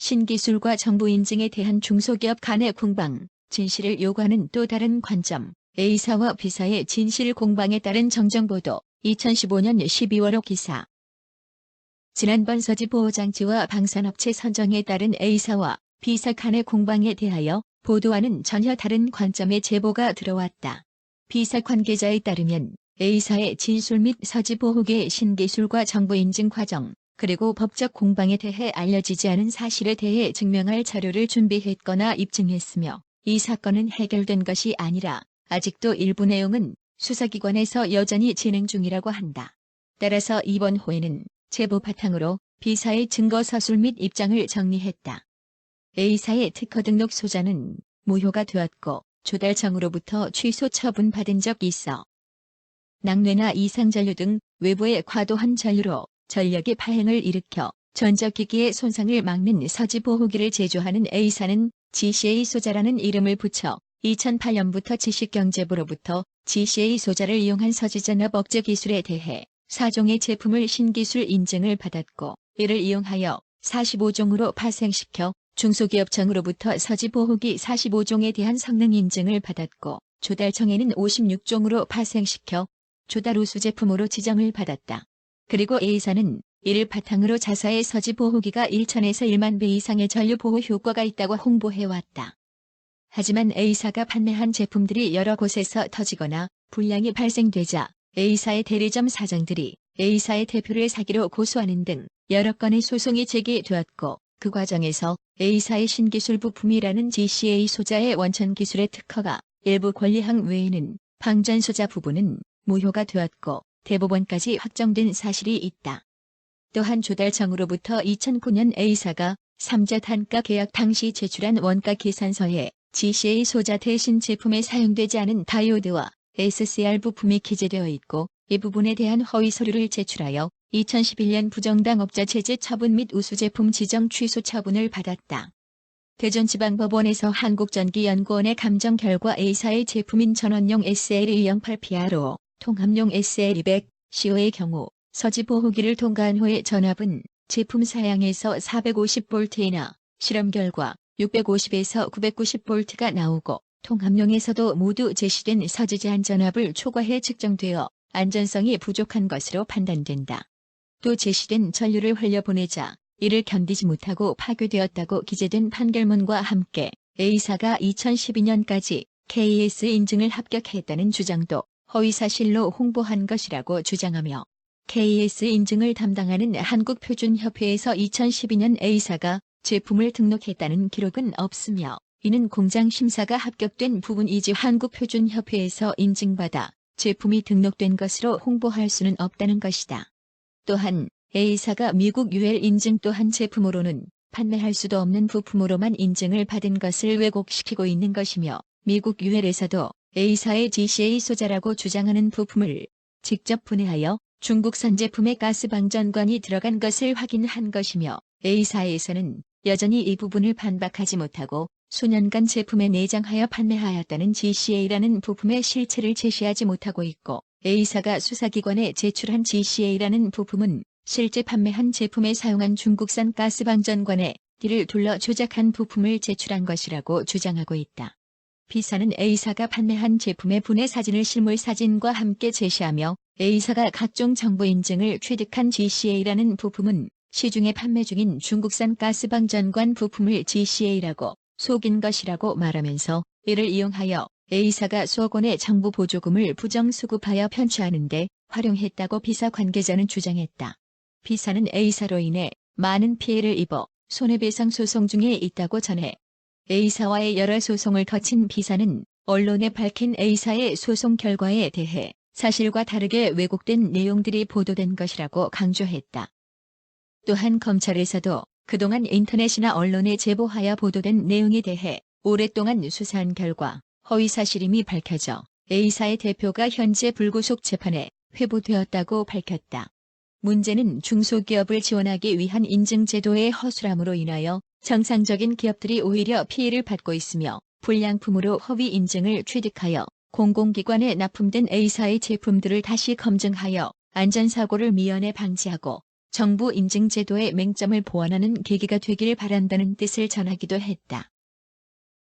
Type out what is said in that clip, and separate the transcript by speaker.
Speaker 1: 신기술과 정부 인증에 대한 중소기업 간의 공방, 진실을 요구하는 또 다른 관점, A사와 B사의 진실 공방에 따른 정정보도, 2015년 12월 기사. 지난번 서지보호장치와 방산업체 선정에 따른 A사와 B사 간의 공방에 대하여 보도와는 전혀 다른 관점의 제보가 들어왔다. B사 관계자에 따르면 A사의 진술 및 서지보호계의 신기술과 정부 인증 과정, 그리고 법적 공방에 대해 알려지지 않은 사실에 대해 증명할 자료를 준비했거나 입증했으며 이 사건은 해결된 것이 아니라 아직도 일부 내용은 수사기관에서 여전히 진행 중이라고 한다. 따라서 이번 호에는 제보 바탕으로 B사의 증거 서술 및 입장을 정리했다. A사의 특허 등록 소자는 무효가 되었고 조달청으로부터 취소 처분받은 적이 있어 낙뢰나 이상전류 등 외부의 과도한 전류로 전력의 파행을 일으켜 전자기기의 손상을 막는 서지보호기를 제조하는 A사는 GCA 소자라는 이름을 붙여 2008년부터 지식경제부로부터 GCA 소자를 이용한 서지전압 억제 기술에 대해 4종의 제품을 신기술 인증을 받았고 이를 이용하여 45종으로 파생시켜 중소기업청으로부터 서지보호기 45종에 대한 성능 인증을 받았고 조달청에는 56종으로 파생시켜 조달 우수 제품으로 지정을 받았다. 그리고 A사는 이를 바탕으로 자사의 서지보호기가 1,000에서 1만 배 이상의 전류 보호 효과가 있다고 홍보해왔다. 하지만 A사가 판매한 제품들이 여러 곳에서 터지거나 불량이 발생되자 A사의 대리점 사장들이 A사의 대표를 사기로 고소하는 등 여러 건의 소송이 제기되었고 그 과정에서 A사의 신기술 부품이라는 GCA 소자의 원천 기술의 특허가 일부 권리항 외에는 방전 소자 부분은 무효가 되었고 대법원까지 확정된 사실이 있다. 또한 조달청으로부터 2009년 A사가 3자 단가 계약 당시 제출한 원가 계산서에 GCA 소자 대신 제품에 사용되지 않은 다이오드와 SCR 부품이 기재되어 있고 이 부분에 대한 허위 서류를 제출하여 2011년 부정당 업자 제재 처분 및 우수 제품 지정 취소 처분을 받았다. 대전지방법원에서 한국전기연구원의 감정 결과 A사의 제품인 전원용 SL208PRO, 통합용 SL200CO의 경우 서지보호기를 통과한 후의 전압은 제품 사양에서 450V이나 실험 결과 650에서 990V가 나오고 통합용에서도 모두 제시된 서지 제한 전압을 초과해 측정되어 안전성이 부족한 것으로 판단된다. 또 제시된 전류를 흘려보내자 이를 견디지 못하고 파괴되었다고 기재된 판결문과 함께 A사가 2012년까지 KS 인증을 합격했다는 주장도 허위사실로 홍보한 것이라고 주장하며 KS 인증을 담당하는 한국표준협회에서 2012년 A사가 제품을 등록했다는 기록은 없으며 이는 공장 심사가 합격된 부분이지 한국표준협회에서 인증받아 제품이 등록된 것으로 홍보할 수는 없다는 것이다. 또한 A사가 미국 UL 인증 또한 제품으로는 판매할 수도 없는 부품으로만 인증을 받은 것을 왜곡시키고 있는 것이며 미국 UL에서도 A사의 GCA 소자라고 주장하는 부품을 직접 분해하여 중국산 제품의 가스 방전관이 들어간 것을 확인한 것이며 A사에서는 여전히 이 부분을 반박하지 못하고 수년간 제품에 내장하여 판매하였다는 GCA라는 부품의 실체를 제시하지 못하고 있고 A사가 수사기관에 제출한 GCA라는 부품은 실제 판매한 제품에 사용한 중국산 가스 방전관에 D를 둘러 조작한 부품을 제출한 것이라고 주장하고 있다. B사는 A사가 판매한 제품의 분해 사진을 실물 사진과 함께 제시하며 A사가 각종 정보 인증을 취득한 GCA라는 부품은 시중에 판매 중인 중국산 가스 방전관 부품을 GCA라고 속인 것이라고 말하면서 이를 이용하여 A사가 수억 원의 정부 보조금을 부정수급하여 편취하는 데 활용했다고 B사 관계자는 주장했다. B사는 A사로 인해 많은 피해를 입어 손해배상 소송 중에 있다고 전해 A사와의 여러 소송을 거친 B사는 언론에 밝힌 A사의 소송 결과에 대해 사실과 다르게 왜곡된 내용들이 보도된 것이라고 강조했다. 또한 검찰에서도 그동안 인터넷이나 언론에 제보하여 보도된 내용에 대해 오랫동안 수사한 결과 허위사실임이 밝혀져 A사의 대표가 현재 불구속 재판에 회부되었다고 밝혔다. 문제는 중소기업을 지원하기 위한 인증제도의 허술함으로 인하여 정상적인 기업들이 오히려 피해를 받고 있으며 불량품으로 허위 인증을 취득하여 공공기관에 납품된 A사의 제품들을 다시 검증하여 안전사고를 미연에 방지하고 정부 인증 제도의 맹점을 보완하는 계기가 되길 바란다는 뜻을 전하기도 했다.